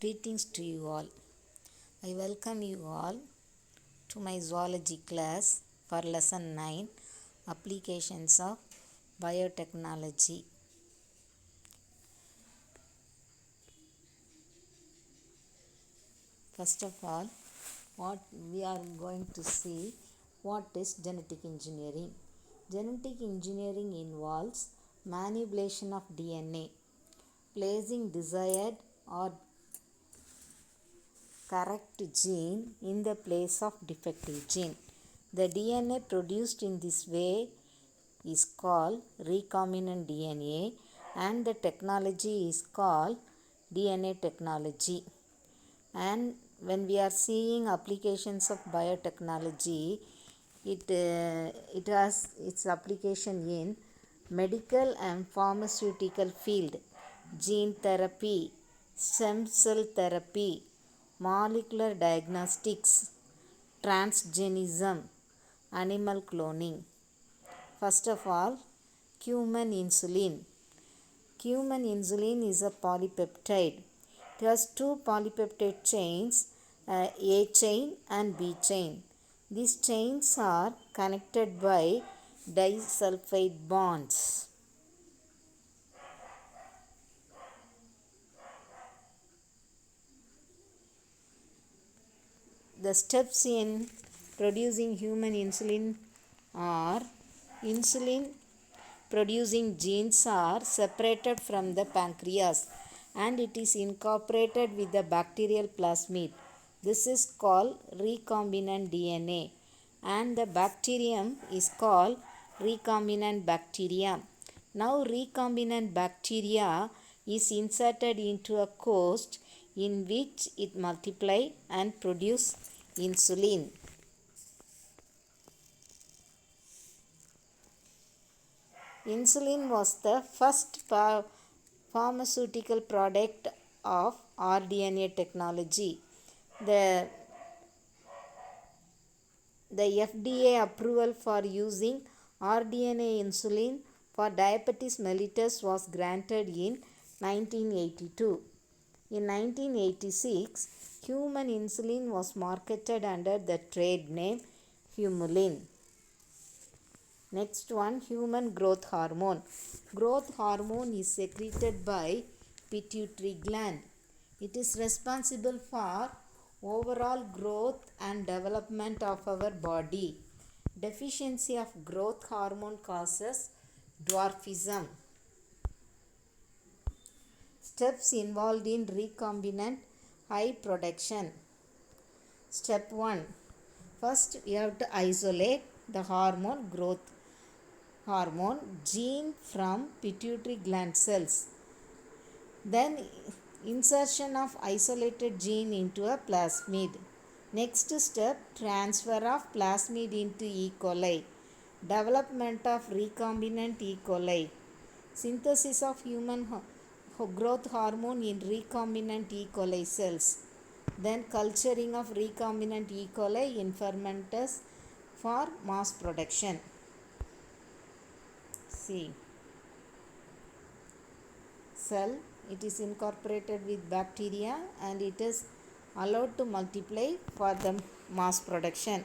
Greetings to you all. I welcome you all to my zoology class for lesson 9 Applications of Biotechnology. First of all, what we are going to see what is genetic engineering. Genetic engineering involves manipulation of DNA, placing desired or correct gene in the place of defective gene. The DNA produced in this way is called recombinant DNA and the technology is called DNA technology. And when we are seeing applications of biotechnology, it has its application in medical and pharmaceutical field, gene therapy, stem cell therapy, molecular diagnostics, transgenism, animal cloning. First of all, human insulin. Human insulin is a polypeptide. It has two polypeptide chains, A chain and B chain. These chains are connected by disulfide bonds. The steps in producing human insulin are insulin producing genes are separated from the pancreas and it is incorporated with the bacterial plasmid. This is called recombinant DNA and the bacterium is called recombinant bacteria. Now recombinant bacteria is inserted into a host in which it multiply and produce insulin. Insulin was the first pharmaceutical product of rDNA technology. The FDA approval for using rDNA insulin for diabetes mellitus was granted in 1982. In 1986, human insulin was marketed under the trade name Humulin. Next one, human growth hormone. Growth hormone is secreted by pituitary gland. It is responsible for overall growth and development of our body. Deficiency of growth hormone causes dwarfism. Steps involved in recombinant high production. Step 1. First, we have to isolate the growth hormone gene from pituitary gland cells. Then insertion of isolated gene into a plasmid. Next step, transfer of plasmid into E. coli. Development of recombinant E. coli. Synthesis of human growth hormone in recombinant E. coli cells. Then culturing of recombinant E. coli in fermenters for mass production. See, cell, it is incorporated with bacteria and it is allowed to multiply for the mass production.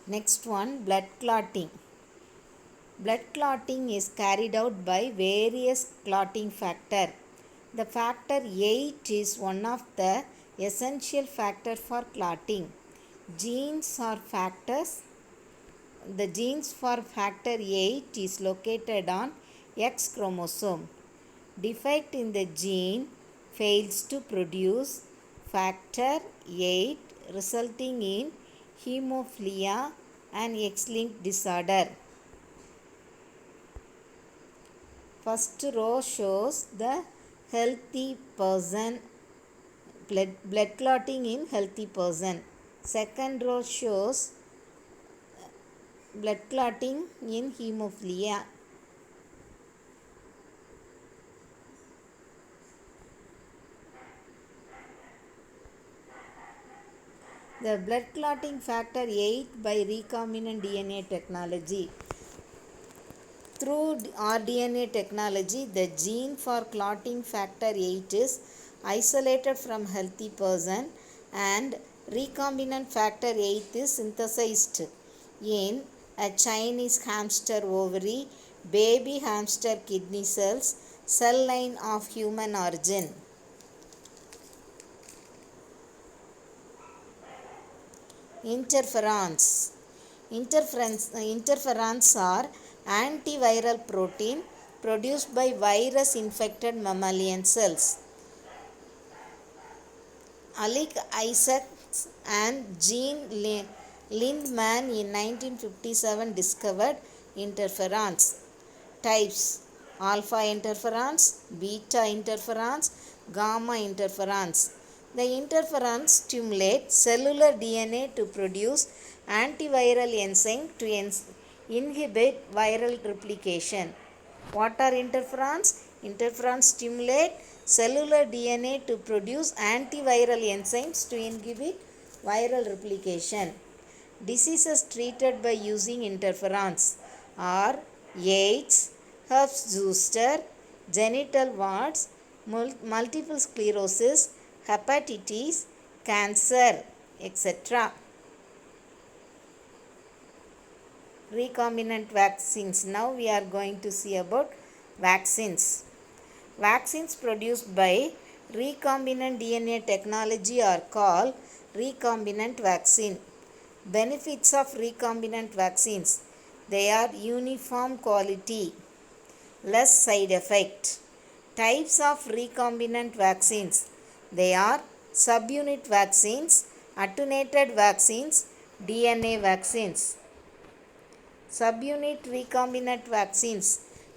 Next one, blood clotting. Blood clotting is carried out by various clotting factor. The factor 8 is one of the essential factor for clotting. Genes or factors. The genes for factor 8 is located on X chromosome. Defect in the gene fails to produce factor 8 resulting in hemophilia and X-linked disorder. First row shows the healthy person, blood clotting in healthy person. Second row shows blood clotting in hemophilia. The blood clotting factor 8 by recombinant DNA technology. Through rDNA technology, the gene for clotting factor 8 is isolated from healthy person, and recombinant factor 8 is synthesized in a Chinese hamster ovary, baby hamster kidney cells, cell line of human origin. Interferons. Interferons are antiviral protein produced by virus infected mammalian cells. Alec Isaacs and Jean Lindman in 1957 discovered interferons. Types: alpha interferons, beta interferons, gamma interferons. The interferons stimulate cellular DNA to produce antiviral enzyme to inhibit viral replication. What are interferons? Interferons stimulate cellular DNA to produce antiviral enzymes to inhibit viral replication. Diseases treated by using interferons are AIDS, Herpes zoster, genital warts, multiple sclerosis, hepatitis, cancer, etc. Recombinant vaccines. Now we are going to see about vaccines. Vaccines produced by recombinant DNA technology are called recombinant vaccine. Benefits of recombinant vaccines: they are uniform quality, less side effect. Types of recombinant vaccines: they are subunit vaccines, attenuated vaccines, DNA vaccines. Subunit recombinant vaccines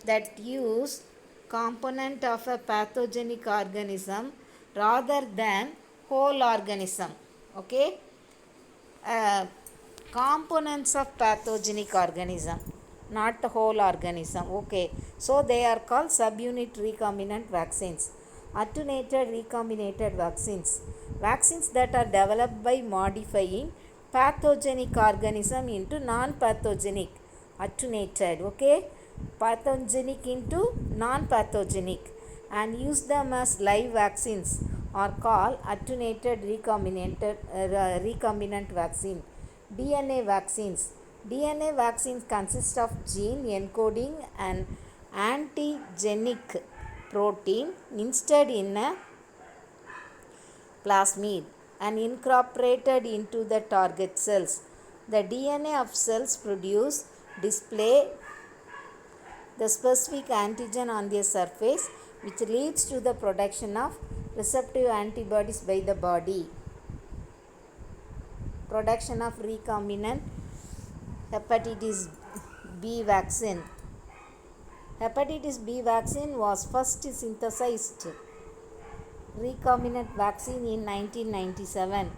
that use component of a pathogenic organism rather than whole organism. Okay, components of pathogenic organism, not the whole organism. Okay, so they are called subunit recombinant vaccines. Attenuated recombinant vaccines, vaccines that are developed by modifying pathogenic organism into non-pathogenic. Attenuated, okay, pathogenic into non-pathogenic, and use them as live vaccines are called attenuated recombinant vaccine. DNA vaccines. DNA vaccines consist of gene encoding an antigenic protein instead in a plasmid and incorporated into the target cells. The DNA of cells display the specific antigen on their surface, which leads to the production of receptive antibodies by the body. Production of recombinant hepatitis B vaccine. Hepatitis B vaccine was first synthesized recombinant vaccine in 1997.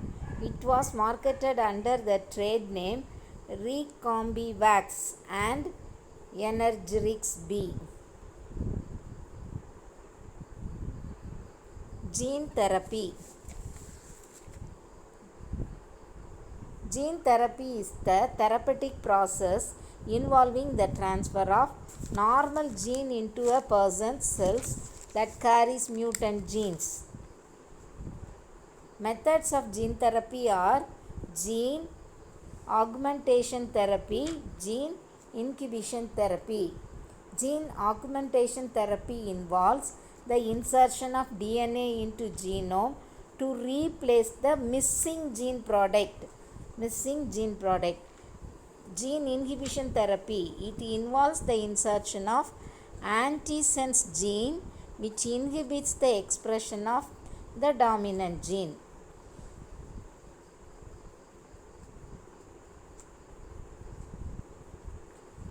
It was marketed under the trade name Recombivax and Energerix B. Gene therapy. Gene therapy is the therapeutic process involving the transfer of normal gene into a person's cells that carries mutant genes. Methods of gene therapy are gene augmentation therapy, gene inhibition therapy. Gene augmentation therapy involves the insertion of DNA into genome to replace the missing gene product. Gene inhibition therapy, it involves the insertion of antisense gene which inhibits the expression of the dominant gene.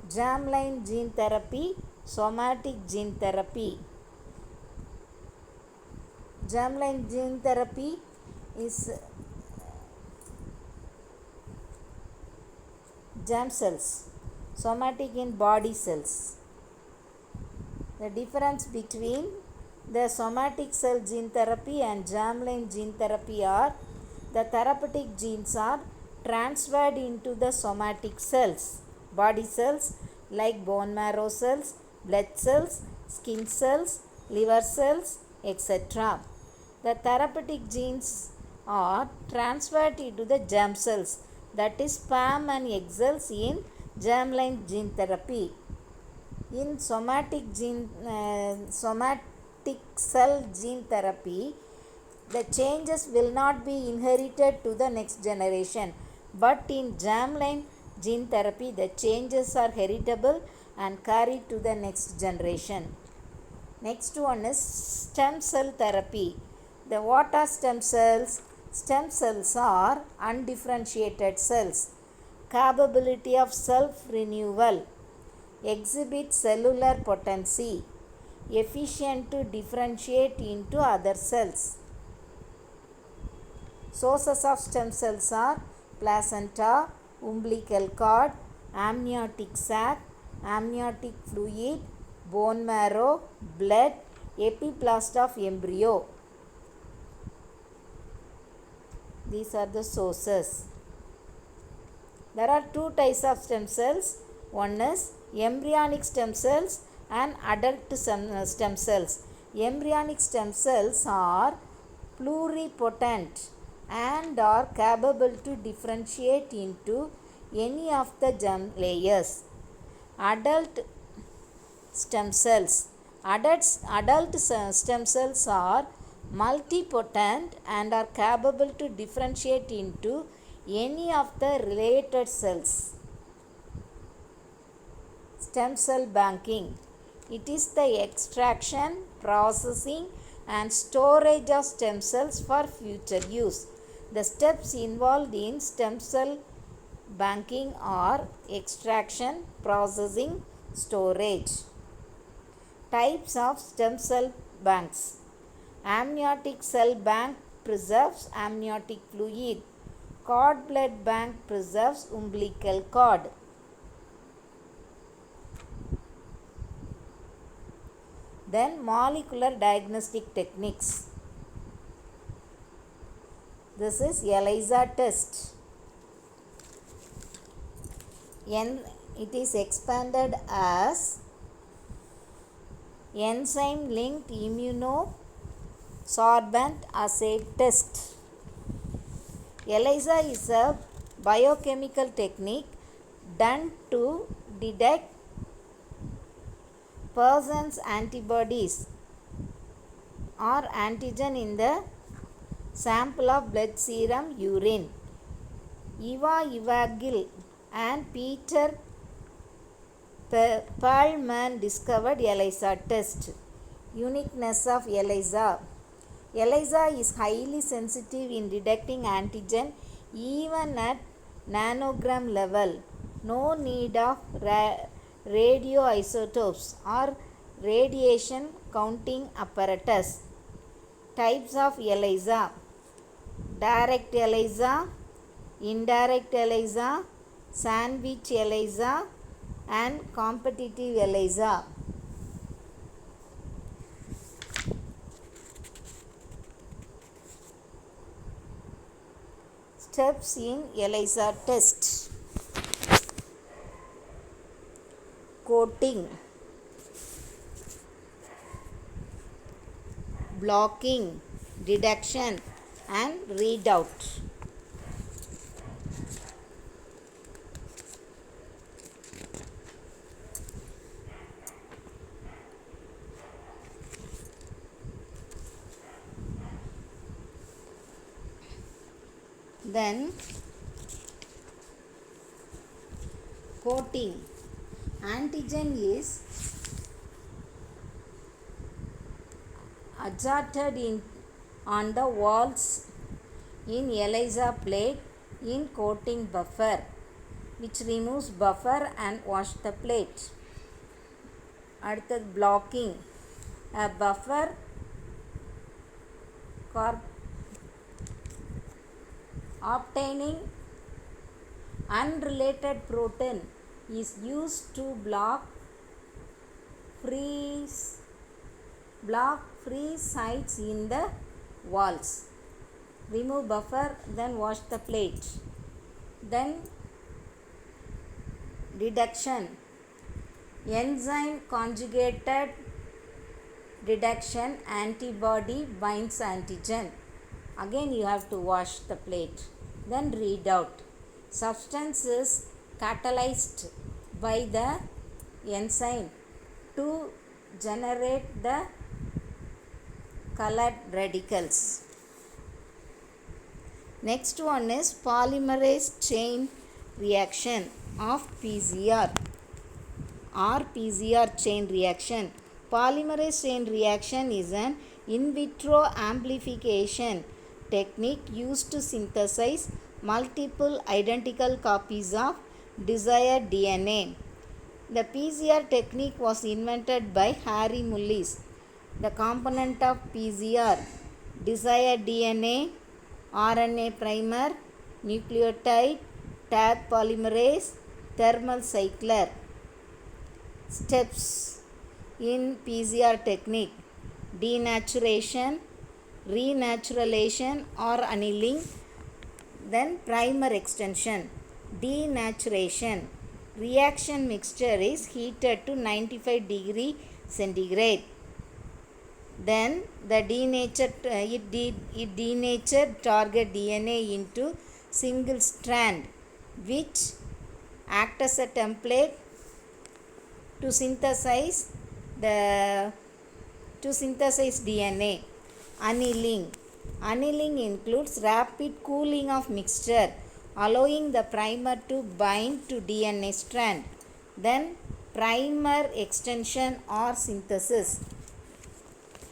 Germline gene therapy, somatic gene therapy. Germline gene therapy is germ cells, somatic in body cells. The difference between the somatic cell gene therapy and germline gene therapy are the therapeutic genes are transferred into the somatic cells, body cells like bone marrow cells, blood cells, skin cells, liver cells, etc. The therapeutic genes are transferred into the germ cells, that is sperm and egg cells in germline gene therapy. In somatic cell gene therapy, the changes will not be inherited to the next generation, but in germline gene therapy, the changes are heritable and carried to the next generation. Next one is stem cell therapy. What are stem cells? Stem cells are undifferentiated cells, capability of self-renewal, exhibit cellular potency, efficient to differentiate into other cells. Sources of stem cells are placenta, umbilical cord, amniotic sac, amniotic fluid, bone marrow, blood, epiblast of embryo. These are the sources. There are two types of stem cells. One is embryonic stem cells and adult stem cells. Embryonic stem cells are pluripotent and are capable to differentiate into any of the germ layers. Adult stem cells. Adult stem cells are multipotent and are capable to differentiate into any of the related cells. Stem cell banking. It is the extraction, processing and storage of stem cells for future use. The steps involved in stem cell banking are extraction, processing, storage. Types of stem cell banks. Amniotic cell bank preserves amniotic fluid. Cord blood bank preserves umbilical cord. Then molecular diagnostic techniques. This is ELISA test. It is expanded as enzyme linked immunosorbent assay test. ELISA is a biochemical technique done to detect person's antibodies or antigen in the sample of blood, serum, urine. Eva Ewagil and Peter Perlman discovered ELISA test. Uniqueness of ELISA. ELISA is highly sensitive in detecting antigen even at nanogram level. No need of radioisotopes or radiation counting apparatus. Types of ELISA. Direct ELISA, indirect ELISA, sandwich ELISA and competitive ELISA. Steps in ELISA test. Coating, blocking, detection and readout. Then coating. Antigen is adjusted on the walls in ELISA plate in coating buffer, which removes buffer and wash the plate. அடுத்தது blocking. A buffer obtaining unrelated protein is used to block free sites in the walls. Remove buffer, then wash the plate. Then detection. Enzyme conjugated Deduction, antibody binds antigen. Again you have to wash the plate. Then read out. Substance is catalyzed by the enzyme to generate the colored radicals. Next one is polymerase chain reaction of PCR or PCR chain reaction. Polymerase chain reaction is an in vitro amplification technique used to synthesize multiple identical copies of desired DNA. The PCR technique was invented by Harry Mullis. The component of PCR: desired DNA, RNA primer, nucleotide, tag polymerase, thermal cycler. Steps in PCR technique: denaturation, renaturalization or annealing. Then primer extension. Denaturation: reaction mixture is heated to 95 degree centigrade. Then the it denatured target DNA into single strand, which act as a template to synthesize DNA. Annealing. Annealing includes rapid cooling of mixture, allowing the primer to bind to DNA strand. Then primer extension or synthesis.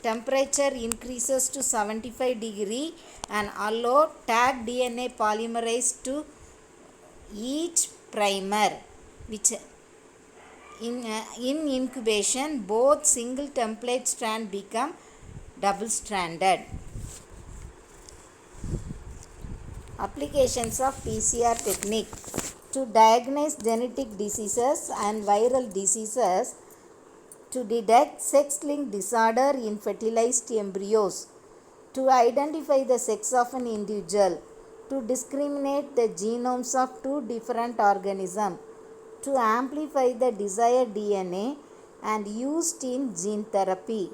Temperature increases to 75 degree and allow tag DNA polymerase to each primer, which in incubation both single template strand become double stranded. Applications of PCR technique: to diagnose genetic diseases and viral diseases, to detect sex-linked disorder in fertilized embryos, to identify the sex of an individual, to discriminate the genomes of two different organisms, to amplify the desired DNA and used in gene therapy,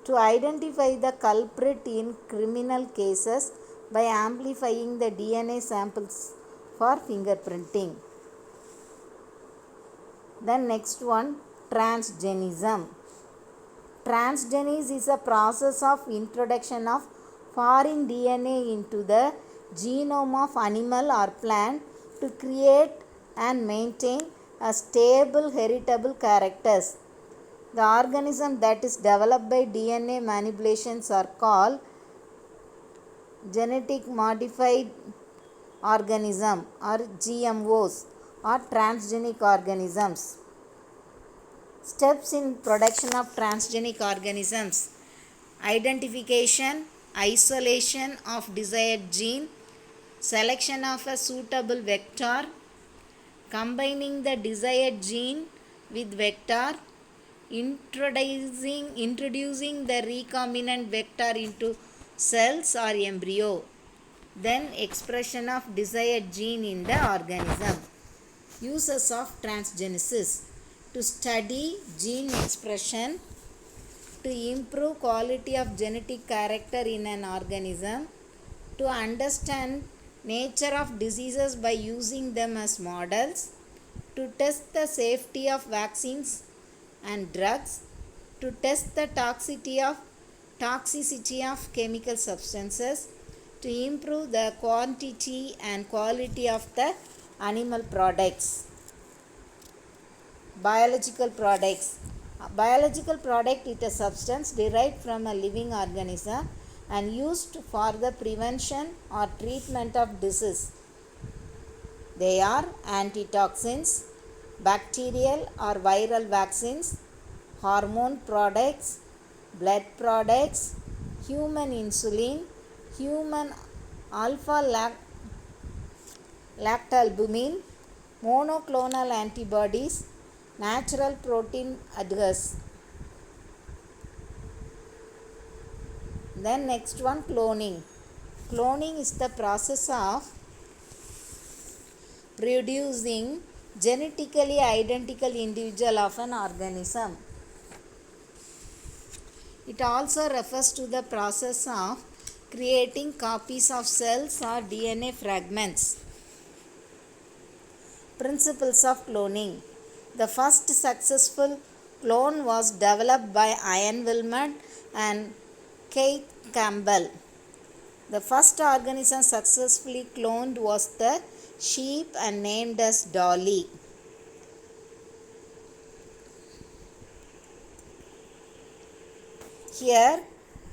to identify the culprit in criminal cases by amplifying the DNA samples for fingerprinting. Then next one, transgenism. Transgenism is a process of introduction of foreign DNA into the genome of animal or plant to create and maintain a stable heritable characters. The organism that is developed by DNA manipulations are called genetic modified organism or GMOs or transgenic organisms. Steps in production of transgenic organisms: identification, isolation of desired gene, selection of a suitable vector, combining the desired gene with vector, introducing the recombinant vector into cells or embryo, then expression of desired gene in the organism. Uses of transgenesis: to study gene expression, to improve quality of genetic character in an organism, to understand nature of diseases by using them as models, to test the safety of vaccines and drugs, to test the toxicity of chemical substances, to improve the quantity and quality of the animal products. Biological products. A biological product is a substance derived from a living organism and used for the prevention or treatment of disease. They are antitoxins, bacterial or viral vaccines, hormone products, blood products, human insulin, human alpha-lactalbumin, monoclonal antibodies, natural protein additives. Then next one, cloning. Cloning is the process of producing genetically identical individual of an organism. It also refers to the process of creating copies of cells or DNA fragments. Principles of cloning. The first successful clone was developed by Ian Wilmot and Keith Campbell. The first organism successfully cloned was the sheep and named as Dolly. Here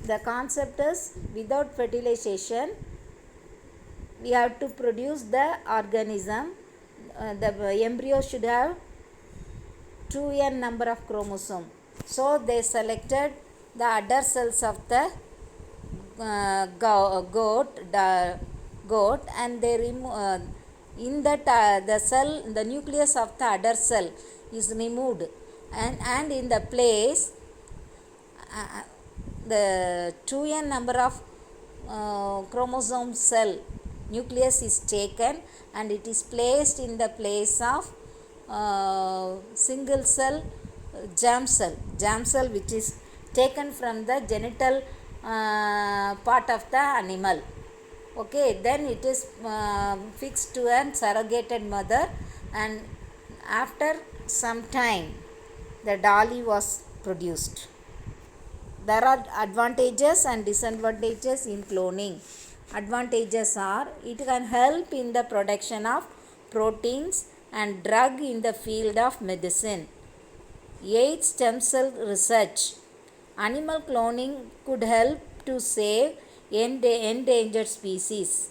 the concept is without fertilization we have to produce the organism. The embryo should have 2n number of chromosome. So they selected the udder cells of the goat and they in that the cell, the nucleus of the udder cell is removed, and in the place the 2n number of chromosome cell nucleus is taken and it is placed in the place of single cell germ cell which is taken from the genital part of the animal. Okay, then it is fixed to a surrogated mother, and after some time the dolly was produced. There are advantages and disadvantages in cloning. Advantages are it can help in the production of proteins and drug in the field of medicine. Aids stem cell research. Animal cloning could help to save endangered species.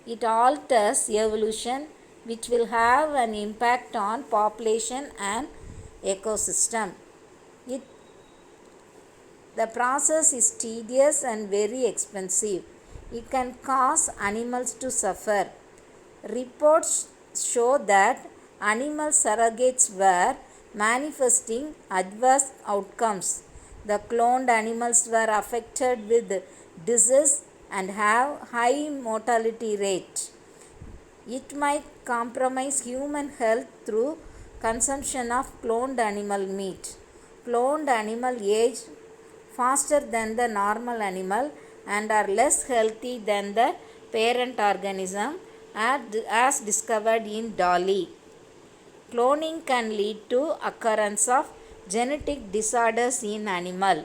It alters evolution, which will have an impact on population and ecosystem. The process is tedious and very expensive. It can cause animals to suffer. Reports show that animal surrogates were manifesting adverse outcomes. The cloned animals were affected with disease and have high mortality rate. It might compromise human health through consumption of cloned animal meat. Cloned animal age faster than the normal animal and are less healthy than the parent organism as discovered in Dolly. Cloning can lead to occurrence of genetic disorders in animal.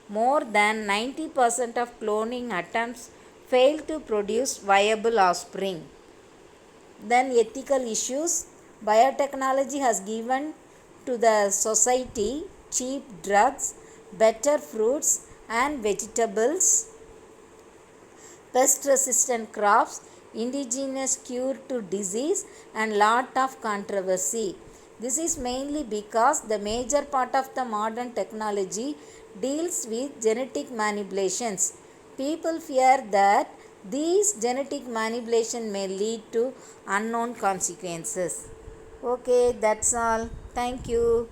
More than 90% of cloning attempts fail to produce viable offspring. Then ethical issues. Biotechnology has given to the society cheap drugs, better fruits and vegetables, pest resistant crops, indigenous cure to disease and lot of controversy. This is mainly because the major part of the modern technology deals with genetic manipulations. People fear that these genetic manipulation may lead to unknown consequences. Okay, that's all. Thank you.